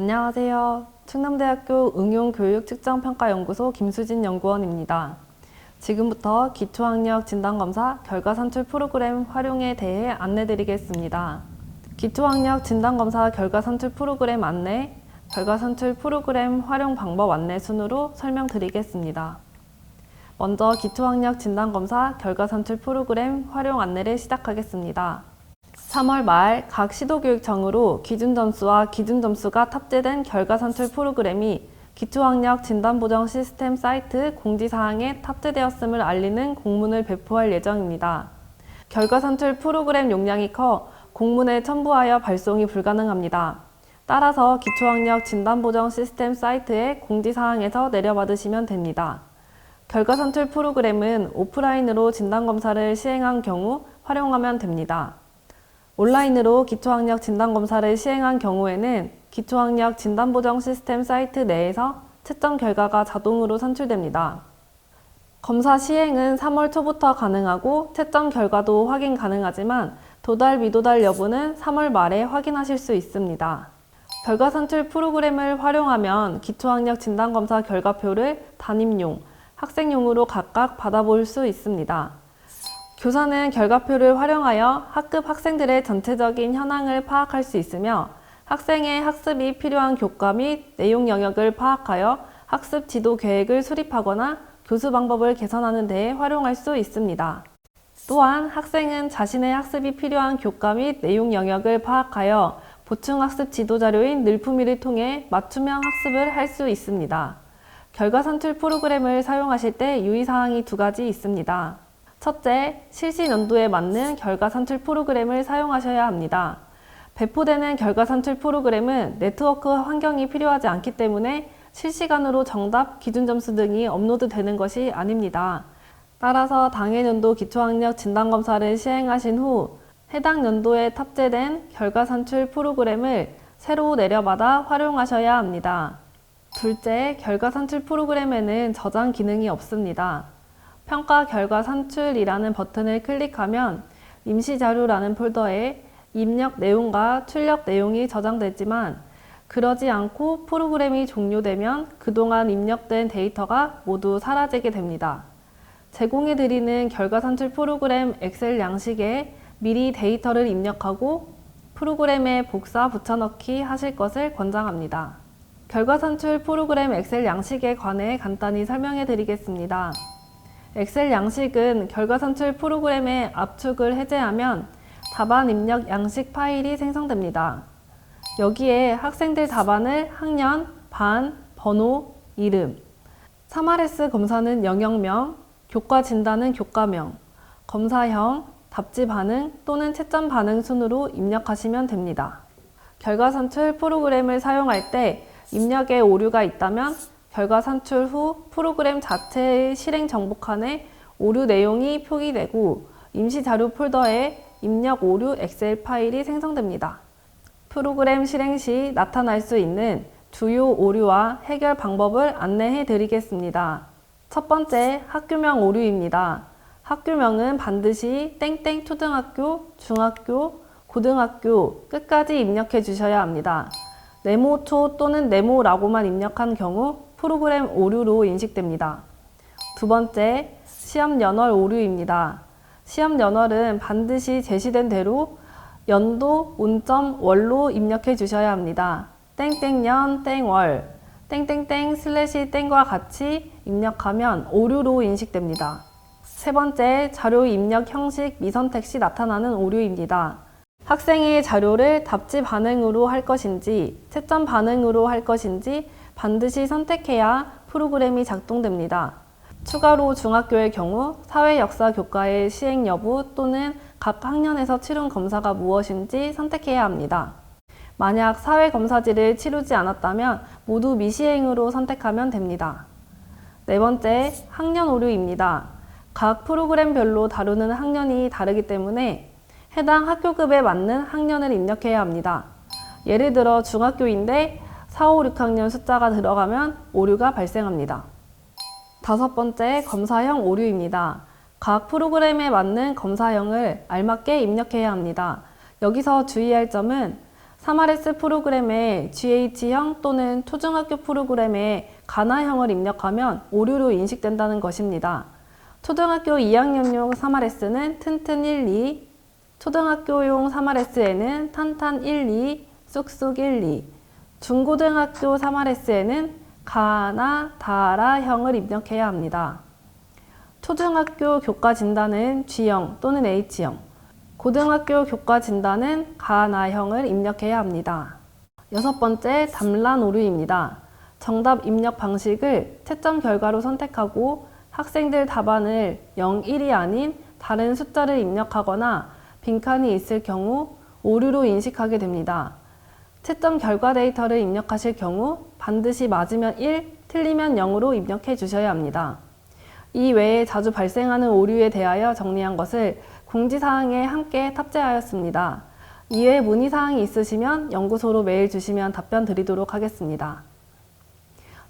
안녕하세요. 충남대학교 응용교육측정평가연구소 김수진 연구원입니다. 지금부터 기초학력 진단검사 결과산출 프로그램 활용에 대해 안내드리겠습니다. 기초학력 진단검사 결과산출 프로그램 안내, 결과산출 프로그램 활용 방법 안내 순으로 설명드리겠습니다. 먼저 기초학력 진단검사 결과산출 프로그램 활용 안내를 시작하겠습니다. 3월 말 각 시도교육청으로 기준점수와 기준점수가 탑재된 결과산출 프로그램이 기초학력 진단보정 시스템 사이트 공지사항에 탑재되었음을 알리는 공문을 배포할 예정입니다. 결과산출 프로그램 용량이 커 공문에 첨부하여 발송이 불가능합니다. 따라서 기초학력 진단보정 시스템 사이트의 공지사항에서 내려받으시면 됩니다. 결과산출 프로그램은 오프라인으로 진단검사를 시행한 경우 활용하면 됩니다. 온라인으로 기초학력 진단검사를 시행한 경우에는 기초학력 진단보정 시스템 사이트 내에서 채점 결과가 자동으로 산출됩니다. 검사 시행은 3월 초부터 가능하고 채점 결과도 확인 가능하지만 도달 미도달 여부는 3월 말에 확인하실 수 있습니다. 결과산출 프로그램을 활용하면 기초학력 진단검사 결과표를 담임용, 학생용으로 각각 받아볼 수 있습니다. 교사는 결과표를 활용하여 학급 학생들의 전체적인 현황을 파악할 수 있으며 학생의 학습이 필요한 교과 및 내용 영역을 파악하여 학습 지도 계획을 수립하거나 교수 방법을 개선하는 데에 활용할 수 있습니다. 또한 학생은 자신의 학습이 필요한 교과 및 내용 영역을 파악하여 보충학습 지도자료인 늘품위를 통해 맞춤형 학습을 할 수 있습니다. 결과산출 프로그램을 사용하실 때 유의사항이 2가지 있습니다. 첫째, 실시 연도에 맞는 결과산출 프로그램을 사용하셔야 합니다. 배포되는 결과산출 프로그램은 네트워크 환경이 필요하지 않기 때문에 실시간으로 정답, 기준점수 등이 업로드되는 것이 아닙니다. 따라서 당해연도 기초학력 진단검사를 시행하신 후 해당 연도에 탑재된 결과산출 프로그램을 새로 내려받아 활용하셔야 합니다. 둘째, 결과산출 프로그램에는 저장 기능이 없습니다. 평가 결과 산출이라는 버튼을 클릭하면 임시자료라는 폴더에 입력 내용과 출력 내용이 저장되지만 그러지 않고 프로그램이 종료되면 그동안 입력된 데이터가 모두 사라지게 됩니다. 제공해드리는 결과산출 프로그램 엑셀 양식에 미리 데이터를 입력하고 프로그램에 복사 붙여넣기 하실 것을 권장합니다. 결과산출 프로그램 엑셀 양식에 관해 간단히 설명해 드리겠습니다. 엑셀 양식은 결과산출 프로그램의 압축을 해제하면 답안 입력 양식 파일이 생성됩니다. 여기에 학생들 답안을 학년, 반, 번호, 이름, 3RS 검사는 영역명, 교과 진단은 교과명, 검사형, 답지 반응 또는 채점 반응 순으로 입력하시면 됩니다. 결과산출 프로그램을 사용할 때 입력에 오류가 있다면 결과 산출 후 프로그램 자체의 실행 정보칸에 오류 내용이 표기되고 임시자료 폴더에 입력 오류 엑셀 파일이 생성됩니다. 프로그램 실행 시 나타날 수 있는 주요 오류와 해결 방법을 안내해 드리겠습니다. 첫 번째, 학교명 오류입니다. 학교명은 반드시 땡땡 초등학교, 중학교, 고등학교 끝까지 입력해 주셔야 합니다. 네모초 또는 네모라고만 입력한 경우 프로그램 오류로 인식됩니다. 두 번째, 시험 연월 오류입니다. 시험 연월은 반드시 제시된 대로 연도, 온점, 월로 입력해 주셔야 합니다. 땡땡년, 땡월, 땡땡땡 슬래시 땡과 같이 입력하면 오류로 인식됩니다. 세 번째, 자료 입력 형식 미선택 시 나타나는 오류입니다. 학생의 자료를 답지 반응으로 할 것인지 채점 반응으로 할 것인지 반드시 선택해야 프로그램이 작동됩니다. 추가로 중학교의 경우 사회역사 교과의 시행 여부 또는 각 학년에서 치룬 검사가 무엇인지 선택해야 합니다. 만약 사회검사지를 치르지 않았다면 모두 미시행으로 선택하면 됩니다. 네 번째, 학년 오류입니다. 각 프로그램별로 다루는 학년이 다르기 때문에 해당 학교급에 맞는 학년을 입력해야 합니다. 예를 들어 중학교인데 4, 5, 6학년 숫자가 들어가면 오류가 발생합니다. 다섯 번째, 검사형 오류입니다. 각 프로그램에 맞는 검사형을 알맞게 입력해야 합니다. 여기서 주의할 점은 3RS 프로그램에 GH형 또는 초등학교 프로그램에 가나형을 입력하면 오류로 인식된다는 것입니다. 초등학교 2학년용 3RS는 튼튼 1, 2, 초등학교용 3RS에는 탄탄 1, 2, 쑥쑥 1, 2, 중고등학교 3RS에는 가나, 다라형을 입력해야 합니다. 초등학교 교과 진단은 G형 또는 H형, 고등학교 교과 진단은 가나형을 입력해야 합니다. 6번째, 담란 오류입니다. 정답 입력 방식을 채점 결과로 선택하고 학생들 답안을 0, 1이 아닌 다른 숫자를 입력하거나 빈칸이 있을 경우 오류로 인식하게 됩니다. 채점 결과 데이터를 입력하실 경우 반드시 맞으면 1, 틀리면 0으로 입력해 주셔야 합니다. 이 외에 자주 발생하는 오류에 대하여 정리한 것을 공지사항에 함께 탑재하였습니다. 이외에 문의사항이 있으시면 연구소로 메일 주시면 답변 드리도록 하겠습니다.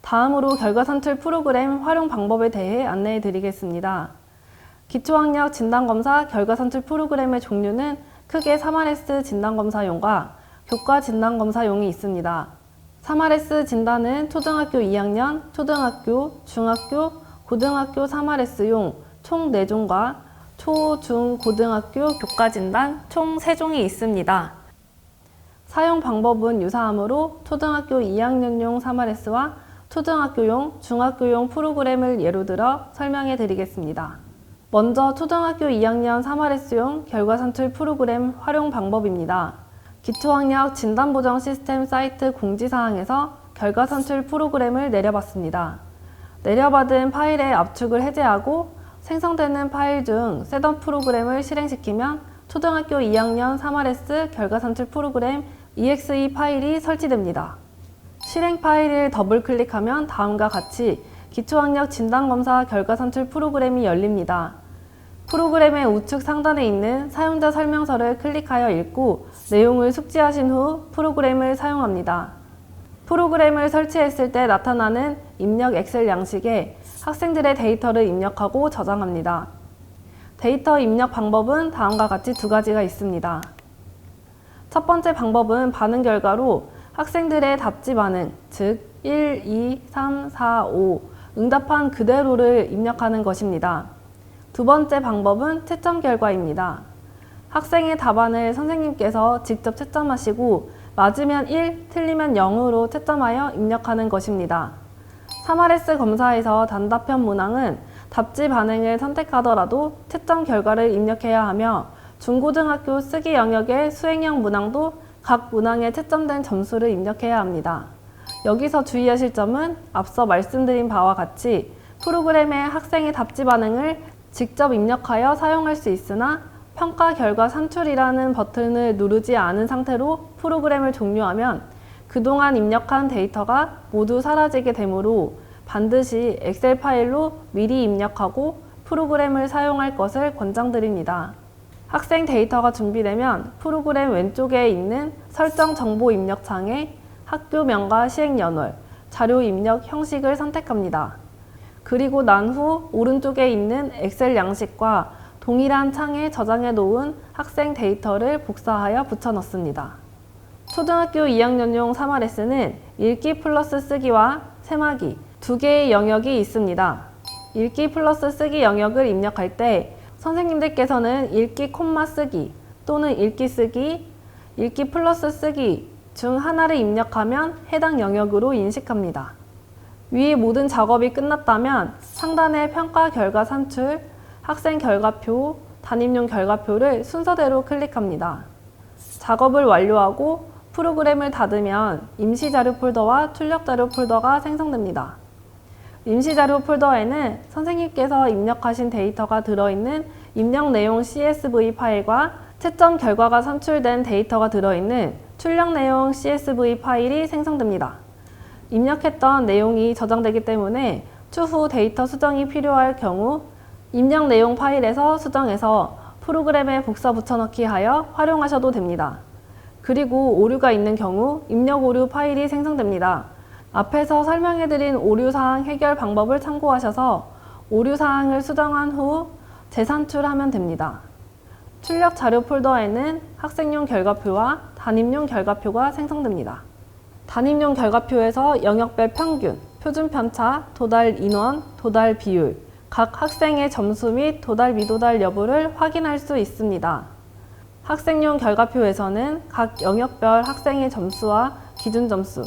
다음으로 결과 산출 프로그램 활용 방법에 대해 안내해 드리겠습니다. 기초학력 진단검사 결과 산출 프로그램의 종류는 크게 3RS 진단검사용과 교과 진단검사용이 있습니다. 3RS 진단은 초등학교 2학년, 초등학교, 중학교, 고등학교 3RS용 총 4종과 초, 중, 고등학교 교과 진단 총 3종이 있습니다. 사용 방법은 유사하므로 초등학교 2학년용 3RS와 초등학교용, 중학교용 프로그램을 예로 들어 설명해 드리겠습니다. 먼저 초등학교 2학년 3RS용 결과 산출 프로그램 활용 방법입니다. 기초학력 진단보정 시스템 사이트 공지사항에서 결과 산출 프로그램을 내려받습니다. 내려받은 파일의 압축을 해제하고 생성되는 파일 중 셋업 프로그램을 실행시키면 초등학교 2학년 3RS 결과 산출 프로그램 exe 파일이 설치됩니다. 실행 파일을 더블 클릭하면 다음과 같이 기초학력 진단검사 결과 산출 프로그램이 열립니다. 프로그램의 우측 상단에 있는 사용자 설명서를 클릭하여 읽고 내용을 숙지하신 후 프로그램을 사용합니다. 프로그램을 설치했을 때 나타나는 입력 엑셀 양식에 학생들의 데이터를 입력하고 저장합니다. 데이터 입력 방법은 다음과 같이 2가지가 있습니다. 첫 번째 방법은 반응 결과로 학생들의 답지 반응, 즉 1, 2, 3, 4, 5 응답한 그대로를 입력하는 것입니다. 두 번째 방법은 채점 결과입니다. 학생의 답안을 선생님께서 직접 채점하시고 맞으면 1, 틀리면 0으로 채점하여 입력하는 것입니다. 3RS 검사에서 단답형 문항은 답지 반응을 선택하더라도 채점 결과를 입력해야 하며 중고등학교 쓰기 영역의 수행형 문항도 각 문항에 채점된 점수를 입력해야 합니다. 여기서 주의하실 점은 앞서 말씀드린 바와 같이 프로그램에 학생의 답지 반응을 직접 입력하여 사용할 수 있으나 평가 결과 산출이라는 버튼을 누르지 않은 상태로 프로그램을 종료하면 그동안 입력한 데이터가 모두 사라지게 되므로 반드시 엑셀 파일로 미리 입력하고 프로그램을 사용할 것을 권장드립니다. 학생 데이터가 준비되면 프로그램 왼쪽에 있는 설정 정보 입력 창에 학교명과 시행연월, 자료 입력 형식을 선택합니다. 그리고 난 후 오른쪽에 있는 엑셀 양식과 동일한 창에 저장해 놓은 학생 데이터를 복사하여 붙여 넣습니다. 초등학교 2학년용 3RS는 읽기 플러스 쓰기와 세마기 2개의 영역이 있습니다. 읽기 플러스 쓰기 영역을 입력할 때 선생님들께서는 읽기 콤마 쓰기 또는 읽기 쓰기, 읽기 플러스 쓰기 중 하나를 입력하면 해당 영역으로 인식합니다. 위의 모든 작업이 끝났다면 상단의 평가 결과 산출, 학생 결과표, 담임용 결과표를 순서대로 클릭합니다. 작업을 완료하고 프로그램을 닫으면 임시자료 폴더와 출력자료 폴더가 생성됩니다. 임시자료 폴더에는 선생님께서 입력하신 데이터가 들어있는 입력 내용 CSV 파일과 채점 결과가 산출된 데이터가 들어있는 출력 내용 CSV 파일이 생성됩니다. 입력했던 내용이 저장되기 때문에 추후 데이터 수정이 필요할 경우 입력 내용 파일에서 수정해서 프로그램에 복사 붙여넣기 하여 활용하셔도 됩니다. 그리고 오류가 있는 경우 입력 오류 파일이 생성됩니다. 앞에서 설명해드린 오류사항 해결 방법을 참고하셔서 오류사항을 수정한 후 재산출하면 됩니다. 출력 자료 폴더에는 학생용 결과표와 담임용 결과표가 생성됩니다. 담임용 결과표에서 영역별 평균, 표준 편차, 도달 인원, 도달 비율, 각 학생의 점수 및 도달 미도달 여부를 확인할 수 있습니다. 학생용 결과표에서는 각 영역별 학생의 점수와 기준 점수,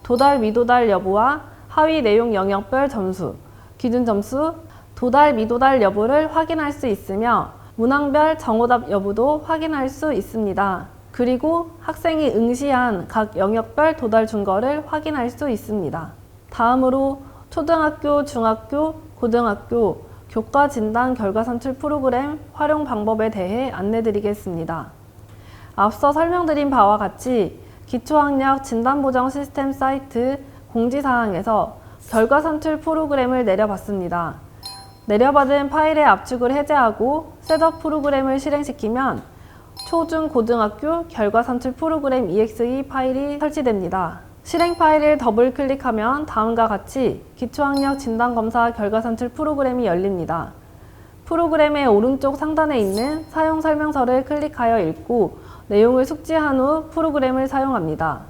도달 미도달 여부와 하위 내용 영역별 점수, 기준 점수, 도달 미도달 여부를 확인할 수 있으며 문항별 정오답 여부도 확인할 수 있습니다. 그리고 학생이 응시한 각 영역별 도달 준거를 확인할 수 있습니다. 다음으로 초등학교, 중학교, 고등학교 교과 진단 결과 산출 프로그램 활용 방법에 대해 안내드리겠습니다. 앞서 설명드린 바와 같이 기초학력 진단보정 시스템 사이트 공지사항에서 결과 산출 프로그램을 내려봤습니다. 내려받은 파일의 압축을 해제하고 셋업 프로그램을 실행시키면 초중 고등학교 결과 산출 프로그램 exe 파일이 설치됩니다. 실행 파일을 더블 클릭하면 다음과 같이 기초학력 진단검사 결과 산출 프로그램이 열립니다. 프로그램의 오른쪽 상단에 있는 사용 설명서를 클릭하여 읽고 내용을 숙지한 후 프로그램을 사용합니다.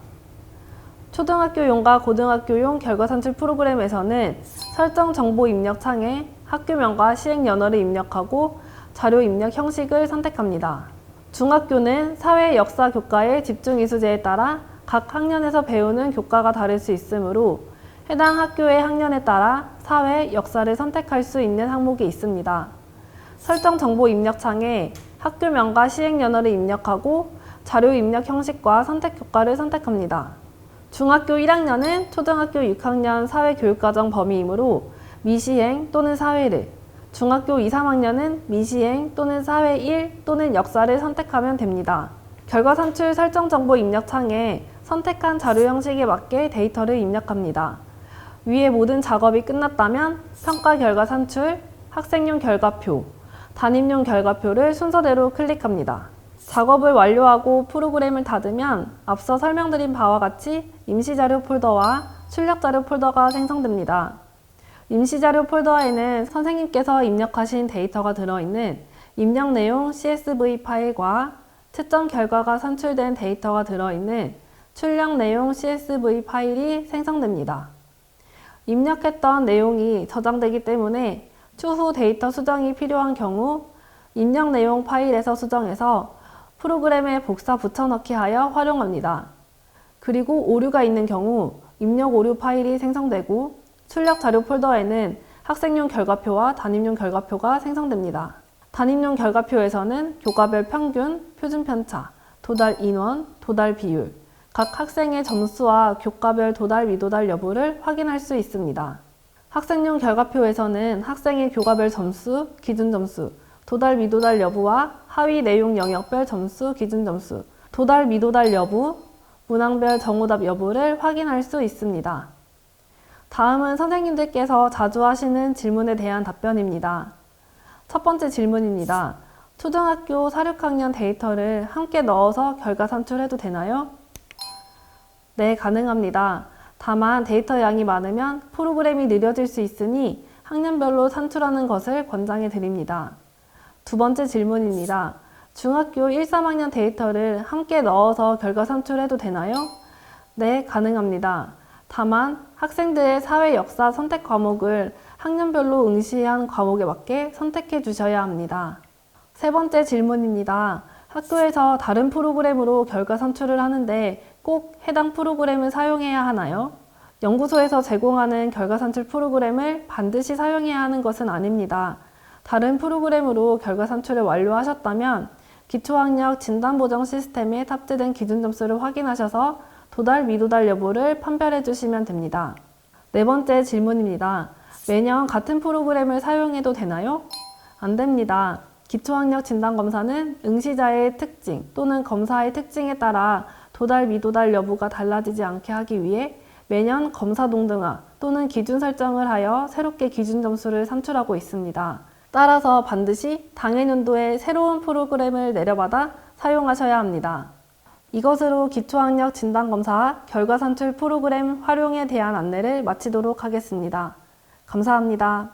초등학교용과 고등학교용 결과 산출 프로그램에서는 설정 정보 입력 창에 학교명과 시행연월을 입력하고 자료 입력 형식을 선택합니다. 중학교는 사회 역사 교과의 집중 이수제에 따라 각 학년에서 배우는 교과가 다를 수 있으므로 해당 학교의 학년에 따라 사회, 역사를 선택할 수 있는 항목이 있습니다. 설정 정보 입력 창에 학교명과 시행연월을 입력하고 자료 입력 형식과 선택 교과를 선택합니다. 중학교 1학년은 초등학교 6학년 사회교육과정 범위이므로 미시행 또는 사회를, 중학교 2, 3학년은 미시행 또는 사회 1 또는 역사를 선택하면 됩니다. 결과 산출 설정 정보 입력 창에 선택한 자료 형식에 맞게 데이터를 입력합니다. 위의 모든 작업이 끝났다면 평가 결과 산출, 학생용 결과표, 담임용 결과표를 순서대로 클릭합니다. 작업을 완료하고 프로그램을 닫으면 앞서 설명드린 바와 같이 임시자료 폴더와 출력자료 폴더가 생성됩니다. 임시자료 폴더에는 선생님께서 입력하신 데이터가 들어있는 입력 내용 CSV 파일과 채점 결과가 산출된 데이터가 들어있는 출력 내용 CSV 파일이 생성됩니다. 입력했던 내용이 저장되기 때문에 추후 데이터 수정이 필요한 경우 입력 내용 파일에서 수정해서 프로그램에 복사 붙여넣기 하여 활용합니다. 그리고 오류가 있는 경우 입력 오류 파일이 생성되고 출력 자료 폴더에는 학생용 결과표와 담임용 결과표가 생성됩니다. 담임용 결과표에서는 교과별 평균, 표준 편차, 도달 인원, 도달 비율, 각 학생의 점수와 교과별 도달 미도달 여부를 확인할 수 있습니다. 학생용 결과표에서는 학생의 교과별 점수, 기준 점수, 도달 미도달 여부와 하위 내용 영역별 점수, 기준 점수, 도달 미도달 여부, 문항별 정오답 여부를 확인할 수 있습니다. 다음은 선생님들께서 자주 하시는 질문에 대한 답변입니다. 첫 번째 질문입니다. 초등학교 4, 6학년 데이터를 함께 넣어서 결과 산출해도 되나요? 네, 가능합니다. 다만 데이터 양이 많으면 프로그램이 느려질 수 있으니 학년별로 산출하는 것을 권장해 드립니다. 두 번째 질문입니다. 중학교 1, 3학년 데이터를 함께 넣어서 결과 산출해도 되나요? 네, 가능합니다. 다만 학생들의 사회 역사 선택 과목을 학년별로 응시한 과목에 맞게 선택해 주셔야 합니다. 세 번째 질문입니다. 학교에서 다른 프로그램으로 결과 산출을 하는데 꼭 해당 프로그램을 사용해야 하나요? 연구소에서 제공하는 결과 산출 프로그램을 반드시 사용해야 하는 것은 아닙니다. 다른 프로그램으로 결과 산출을 완료하셨다면 기초학력 진단보정 시스템에 탑재된 기준 점수를 확인하셔서 도달, 미도달 여부를 판별해 주시면 됩니다. 네 번째 질문입니다. 매년 같은 프로그램을 사용해도 되나요? 안 됩니다. 기초학력 진단검사는 응시자의 특징 또는 검사의 특징에 따라 도달, 미도달 여부가 달라지지 않게 하기 위해 매년 검사 동등화 또는 기준 설정을 하여 새롭게 기준 점수를 산출하고 있습니다. 따라서 반드시 당해년도에 새로운 프로그램을 내려받아 사용하셔야 합니다. 이것으로 기초학력 진단검사 결과 산출 프로그램 활용에 대한 안내를 마치도록 하겠습니다. 감사합니다.